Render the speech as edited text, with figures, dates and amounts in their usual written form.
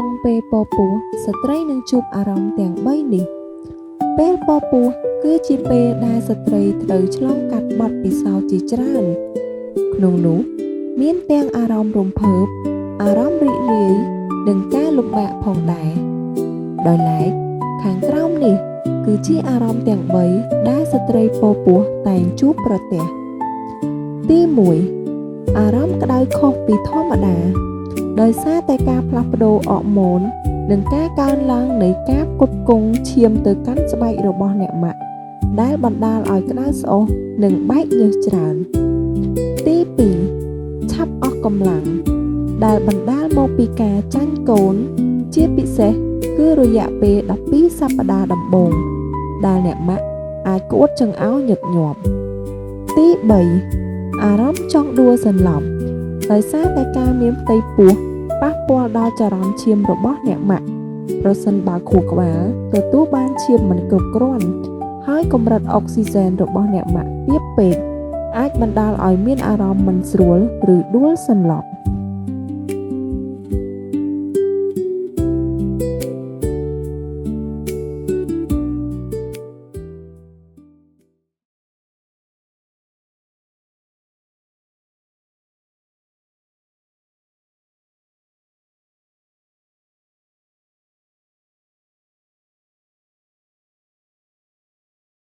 ងពេលពពោះស្ត្រីនឹងជួបអារម្មណ៍ទាំង3នេះពេលពពោះគឺជាពេលដែលស្ត្រីត្រូវឆ្លងកាត់បទពិសោធន៍ជាច្រើនក្នុងនោះមានទាំងអារម្មណ៍រំភើបអារម្មណ៍រីករាយនិងការលំបាកផងដែរដោយឡែកខាងក្រោមនេះគឺជាអារម្មណ៍ទាំង3ដែលស្ត្រីពពោះតែងជួបប្រទះទី1អារម្មណ៍ក្តៅខុសពីធម្មតាដោយសារតែការផ្លាស់ប្ដូរអរម៉ូននិងការកើនឡើងនៃការផ្គត់ផ្គង់ឈាមទៅកាន់ស្បែករបស់អ្នកម៉ាក់ដែលបណ្ដាលឲ្យក្តៅស្អុះនិងបែកញើសច្រើនទី2ឆាប់អស់កម្លាំងដែលបណ្ដាលមកពីការចាញ់កូនជាពិសេសគឺរយៈពេល12សប្តាហ៍ដំបូងដែលអ្នកម៉ាក់អាចក្អួតចង្អោរញឹកញាប់ទី3អារម្មណ៍ចង់ដួលសន្លប់ដោយសារតែការមានផ្ទៃពោះប៉ះពាល់ដល់ចរន្តឈាមរបស់អ្នកម៉ាក់ប្រសិនបើខួរក្បាលទទួលបានឈាមមិនគ្រប់គ្រាន់ហើយកម្រិតអុកស៊ីហ្សែនរបស់អ្នកម៉ាក់ទាបពេកអាចបណ្ដាលឲ្យមានអារម្មណ៍មិនស្រួលឬដួលសន្លប់